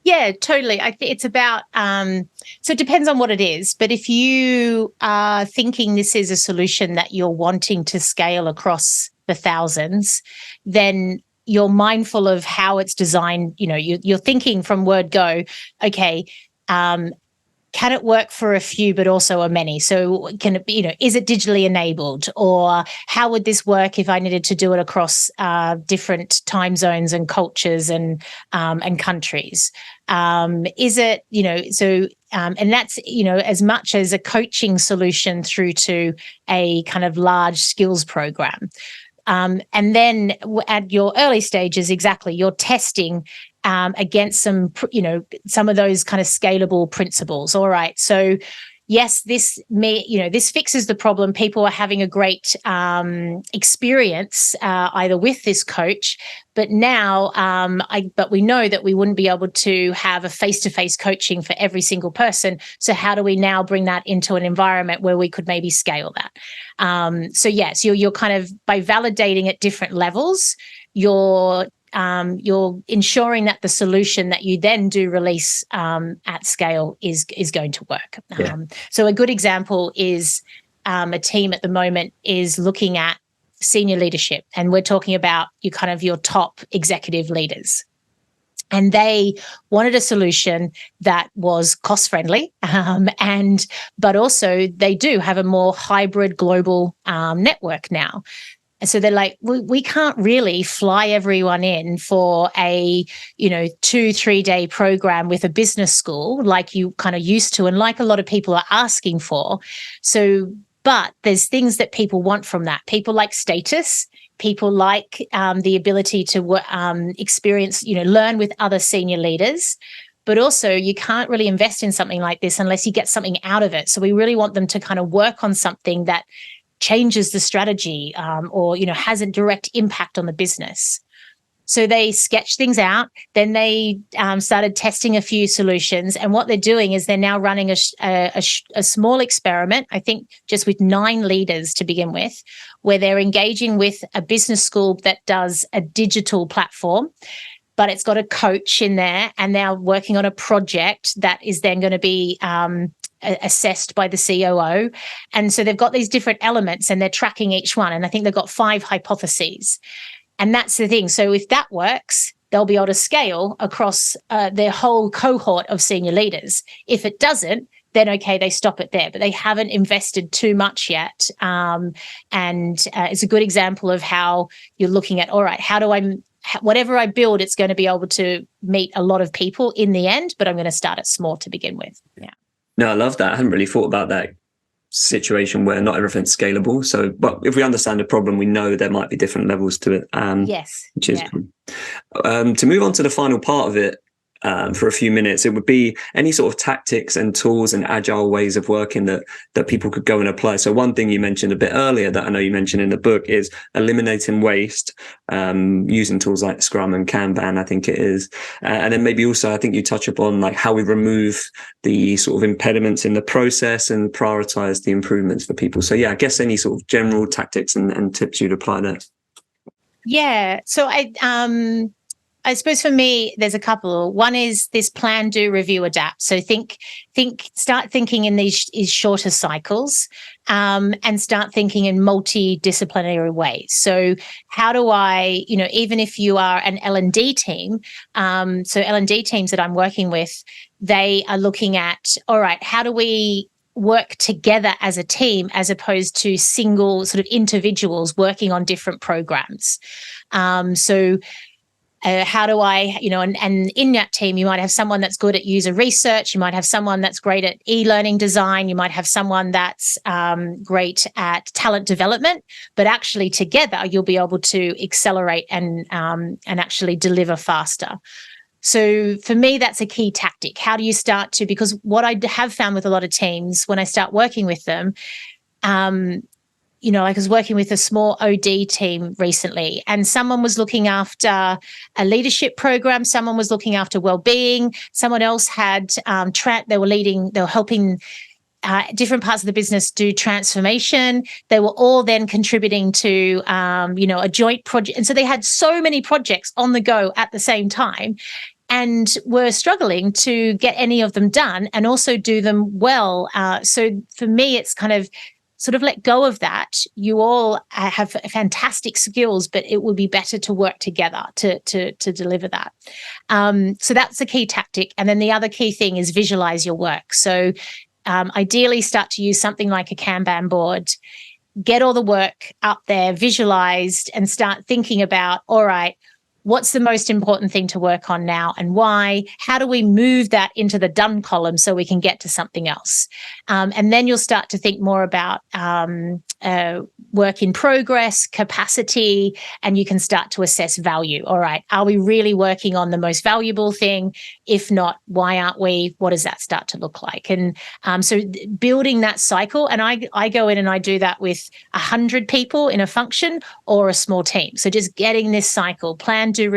Yeah, totally. I think it's about, so it depends on what it is. But if you are thinking this is a solution that you're wanting to scale across the thousands, then you're mindful of how it's designed. You know, you're thinking from word go, okay, can it work for a few, but also a many? So can it be, you know, is it digitally enabled? Or how would this work if I needed to do it across different time zones and cultures and countries? Is it, you know, so, and that's, you know, as much as a coaching solution through to a kind of large skills program. And then at your early stages, exactly, you're testing against some, you know, some of those kind of scalable principles. All right. So yes, this fixes the problem. People are having a great experience either with this coach, but now, but we know that we wouldn't be able to have a face-to-face coaching for every single person. So how do we now bring that into an environment where we could maybe scale that? So yes, you're kind of, by validating at different levels, you're ensuring that the solution that you then do release at scale is going to work. Yeah. So a good example is a team at the moment is looking at senior leadership, and we're talking about your top executive leaders. And they wanted a solution that was cost friendly, but also they do have a more hybrid global network now. And so they're like, we can't really fly everyone in for a, 2-3 day program with a business school like you kind of used to, and like a lot of people are asking for. So, but there's things that people want from that. People like status. People like the ability to experience, learn with other senior leaders. But also you can't really invest in something like this unless you get something out of it. So we really want them to kind of work on something that changes the strategy or has a direct impact on the business. So they sketched things out. Then they started testing a few solutions. And what they're doing is they're now running a small experiment, I think just with 9 leaders to begin with, where they're engaging with a business school that does a digital platform, but it's got a coach in there, and they're working on a project that is then going to be assessed by the COO. And so they've got these different elements and they're tracking each one. And I think they've got 5 hypotheses. And that's the thing. So if that works, they'll be able to scale across their whole cohort of senior leaders. If it doesn't, then okay, they stop it there. But they haven't invested too much yet. And it's a good example of how you're looking at, all right, how do whatever I build, it's going to be able to meet a lot of people in the end, but I'm going to start it small to begin with. Yeah. No, I love that. I hadn't really thought about that situation where not everything's scalable. So, but if we understand the problem, we know there might be different levels to it. Yes. Which is cool. To move on to the final part of it, for a few minutes, it would be any sort of tactics and tools and agile ways of working that people could go and apply. So one thing you mentioned a bit earlier that I know you mentioned in the book is eliminating waste, using tools like Scrum and Kanban, I think it is. And then maybe also, I think you touch upon like how we remove the sort of impediments in the process and prioritize the improvements for people. So yeah, I guess any sort of general tactics and tips you'd apply there. Yeah. So I suppose for me, there's a couple. One is this plan, do, review, adapt. So start thinking in these shorter cycles, and start thinking in multidisciplinary ways. So how do I, even if you are an L&D team, so L&D teams that I'm working with, they are looking at, all right, how do we work together as a team as opposed to single sort of individuals working on different programs? How do I, and in that team, you might have someone that's good at user research. You might have someone that's great at e-learning design. You might have someone that's great at talent development. But actually together, you'll be able to accelerate and actually deliver faster. So for me, that's a key tactic. How do you start to, because what I have found with a lot of teams when I start working with them, like I was working with a small OD team recently, and someone was looking after a leadership program, someone was looking after well-being, someone else had they were helping different parts of the business do transformation. They were all then contributing to, a joint project. And so they had so many projects on the go at the same time and were struggling to get any of them done and also do them well. So for me, it's kind of sort of let go of that. You all have fantastic skills, but it would be better to work together to deliver that. So that's a key tactic. And then the other key thing is visualize your work. So ideally start to use something like a Kanban board, get all the work up there, visualized, and start thinking about, all right, what's the most important thing to work on now and why? How do we move that into the done column so we can get to something else? And then you'll start to think more about work in progress, capacity, and you can start to assess value. All right, are we really working on the most valuable thing? If not, why aren't we? What does that start to look like? And so building that cycle, and I go in and I do that with 100 people in a function or a small team. So just getting this cycle, plan, do,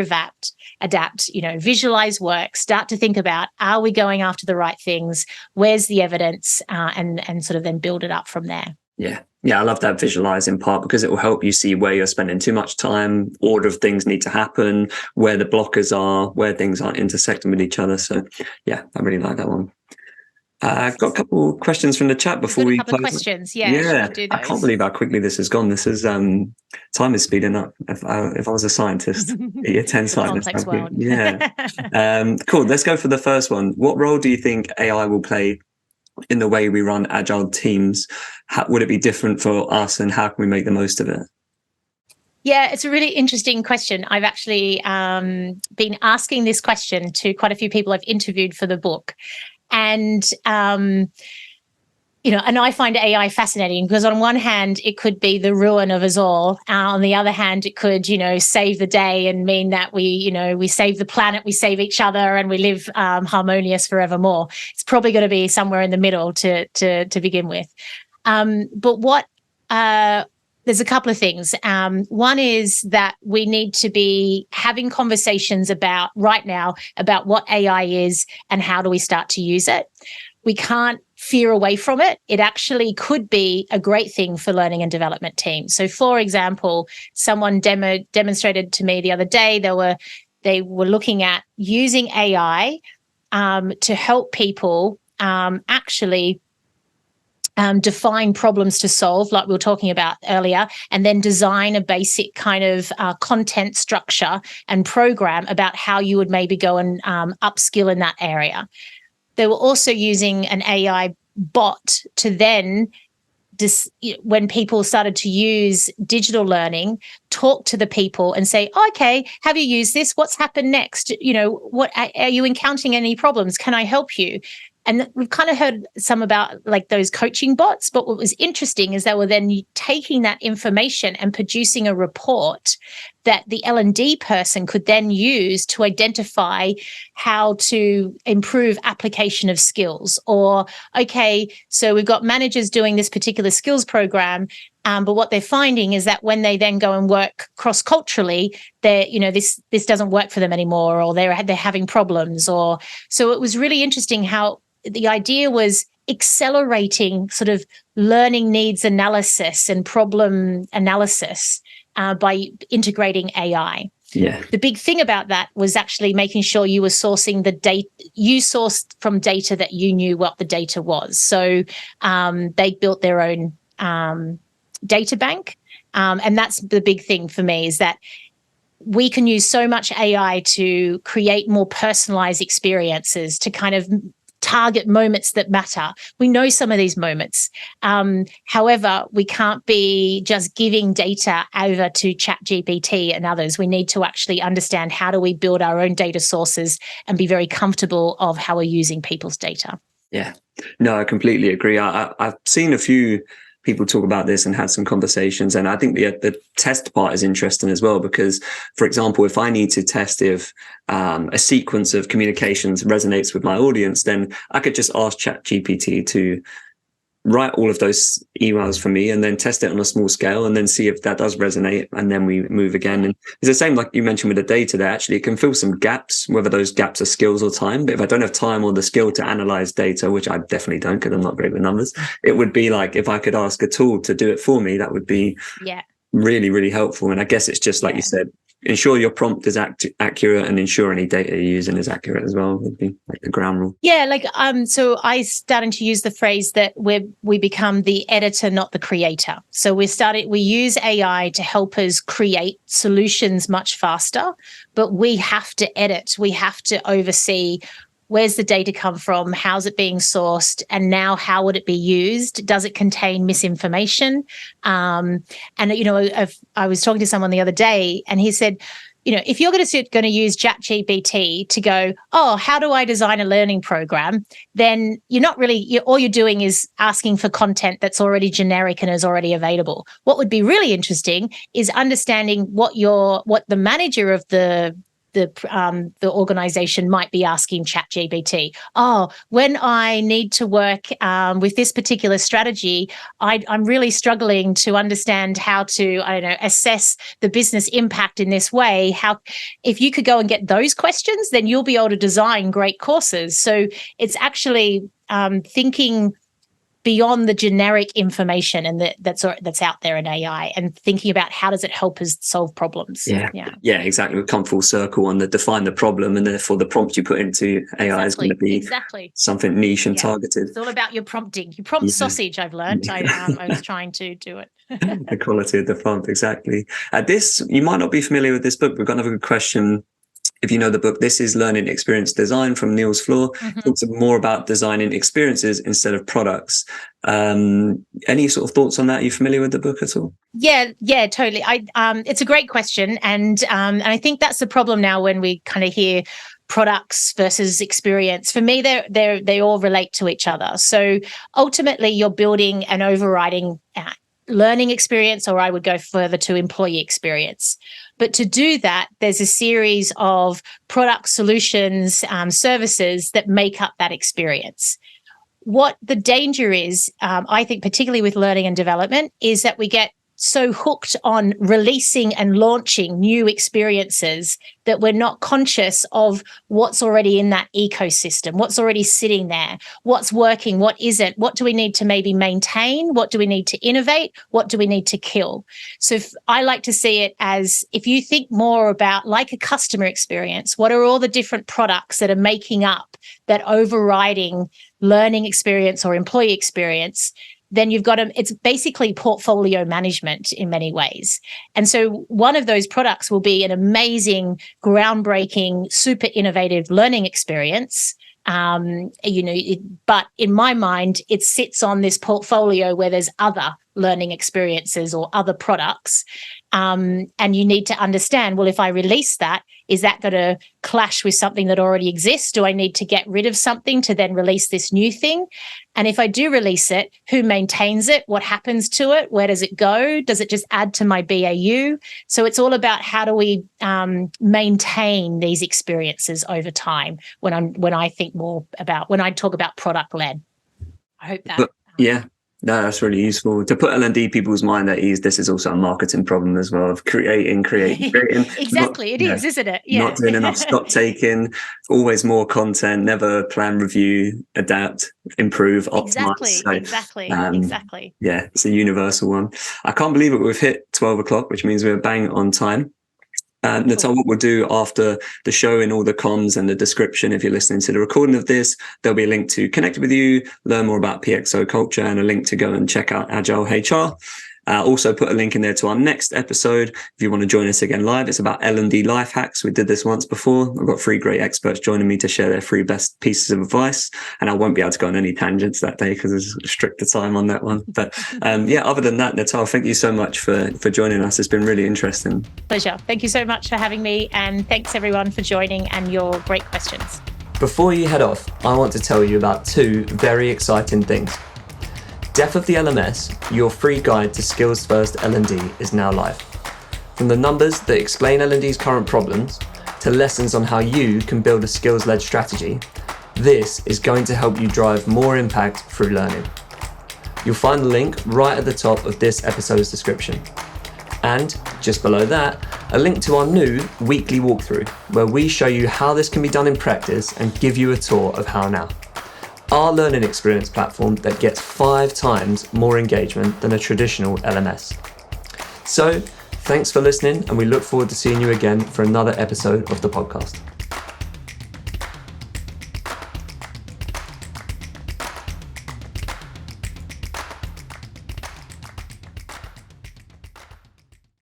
adapt, visualize work, start to think about, are we going after the right things? Where's the evidence? And sort of then build it up from there. Yeah. I love that visualizing part because it will help you see where you're spending too much time, order of things need to happen, where the blockers are, where things aren't intersecting with each other. So yeah, I really like that one. I've got a couple of questions from the chat before we close. Questions. Yeah, do those. I can't believe how quickly this has gone. This is time is speeding up. If I was a scientist, year 10 scientist. Complex world. Yeah. Cool. Let's go for the first one. What role do you think AI will play in the way we run agile teams? Would it be different for us, and how can we make the most of it? Yeah, it's a really interesting question. I've actually been asking this question to quite a few people I've interviewed for the book. And, and I find AI fascinating because on one hand, it could be the ruin of us all. On the other hand, it could, save the day and mean that we save the planet, we save each other, and we live harmonious forevermore. It's probably going to be somewhere in the middle to begin with. But there's a couple of things. One is that we need to be having conversations right now about what AI is and how do we start to use it. We can't veer away from it. It actually could be a great thing for learning and development teams. So, for example, someone demonstrated to me the other day, they were looking at using AI to help people actually define problems to solve, like we were talking about earlier, and then design a basic kind of content structure and program about how you would maybe go and upskill in that area. They were also using an AI bot to then, when people started to use digital learning, talk to the people and say, okay, have you used this? What's happened next? What are you encountering any problems? Can I help you? And we've kind of heard some about like those coaching bots, but what was interesting is they were then taking that information and producing a report that the L&D person could then use to identify how to improve application of skills. Or, okay, so we've got managers doing this particular skills program, but what they're finding is that when they then go and work cross-culturally, this doesn't work for them anymore, or they're having problems. Or so it was really interesting how the idea was accelerating sort of learning needs analysis and problem analysis by integrating AI. Yeah. The big thing about that was actually making sure you were sourcing the data. You sourced from data that you knew what the data was. So they built their own data bank. And that's the big thing for me, is that we can use so much AI to create more personalized experiences, to kind of target moments that matter. We know some of these moments. However, we can't be just giving data over to ChatGPT and others. We need to actually understand, how do we build our own data sources and be very comfortable of how we're using people's data. Yeah, no, I completely agree. I've seen a few people talk about this and had some conversations, and I think the test part is interesting as well, because, for example, if I need to test if a sequence of communications resonates with my audience, then I could just ask ChatGPT to write all of those emails for me and then test it on a small scale and then see if that does resonate, and then we move again. And it's the same like you mentioned with the data there. Actually, it can fill some gaps, whether those gaps are skills or time. But if I don't have time or the skill to analyze data, which I definitely don't because I'm not great with numbers, it would be like if I could ask a tool to do it for me, that would be really, really helpful. And I guess it's just like you said, ensure your prompt is accurate and ensure any data you're using is accurate as well would be like the ground rule. Yeah, like so I started to use the phrase that we become the editor, not the creator. So we use AI to help us create solutions much faster, but we have to edit. We have to oversee where's the data come from, how's it being sourced, and now how would it be used? Does it contain misinformation? And I was talking to someone the other day, and he said, if you're going to use ChatGPT to go, oh, how do I design a learning program? Then you're not really, all you're doing is asking for content that's already generic and is already available. What would be really interesting is understanding what the manager of the organization might be asking ChatGPT. Oh, when I need to work with this particular strategy, I'm really struggling to understand how to, assess the business impact in this way. If you could go and get those questions, then you'll be able to design great courses. So it's actually thinking beyond the generic information and that's out there in AI, and thinking about how does it help us solve problems. Yeah, exactly. We've come full circle on the define the problem, and therefore the prompt you put into AI is going to be something niche and targeted. It's all about your prompting. Your prompt sausage, I've learned. I was trying to do it. The quality of the prompt, exactly. You might not be familiar with this book. We've got another good question. If you know the book, this is Learning Experience Design from Niels Floor. Talks more about designing experiences instead of products. Any sort of thoughts on that? Are you familiar with the book at all? Yeah, totally. It's a great question, and I think that's the problem now when we kind of hear products versus experience. For me, they all relate to each other. So ultimately, you're building an overriding learning experience, or I would go further to employee experience. But to do that, there's a series of product solutions, services that make up that experience. What the danger is, I think, particularly with learning and development, is that we get so hooked on releasing and launching new experiences that we're not conscious of what's already in that ecosystem, what's already sitting there, what's working, what isn't, what do we need to maybe maintain, what do we need to innovate, what do we need to kill. So I like to see it as, if you think more about like a customer experience, what are all the different products that are making up that overriding learning experience or employee experience, then you've got it's basically portfolio management in many ways. And so one of those products will be an amazing, groundbreaking, super innovative learning experience. But in my mind, it sits on this portfolio where there's other learning experiences or other products. And you need to understand, well, if I release that, is that going to clash with something that already exists? Do I need to get rid of something to then release this new thing? And if I do release it, who maintains it? What happens to it? Where does it go? Does it just add to my BAU? So it's all about how do we maintain these experiences over time when I talk about product led. I hope that. No, that's really useful. To put L&D people's mind at ease, this is also a marketing problem as well, of creating. Exactly, it is, isn't it? Yeah. Not doing enough stock taking, always more content, never plan, review, adapt, improve, optimize. Exactly. Yeah, it's a universal one. I can't believe it. We've hit 12 o'clock, which means we're bang on time. Natal, what we'll do after the show in all the comms and the description, if you're listening to the recording of this, there'll be a link to connect with you, learn more about PXO culture, and a link to go and check out Agile HR. Also put a link in there to our next episode. If you want to join us again live, it's about L&D life hacks. We did this once before. I've got 3 great experts joining me to share their 3 best pieces of advice. And I won't be able to go on any tangents that day because there's stricter time on that one. But other than that, Natal, thank you so much for joining us. It's been really interesting. Pleasure. Thank you so much for having me. And thanks everyone for joining and your great questions. Before you head off, I want to tell you about 2 very exciting things. Death of the LMS, your free guide to skills first L&D is now live. From the numbers that explain L&D's current problems to lessons on how you can build a skills-led strategy, this is going to help you drive more impact through learning. You'll find the link right at the top of this episode's description. And just below that, a link to our new weekly walkthrough, where we show you how this can be done in practice and give you a tour of How Now, our learning experience platform that gets 5 times more engagement than a traditional LMS. So, thanks for listening, and we look forward to seeing you again for another episode of the podcast.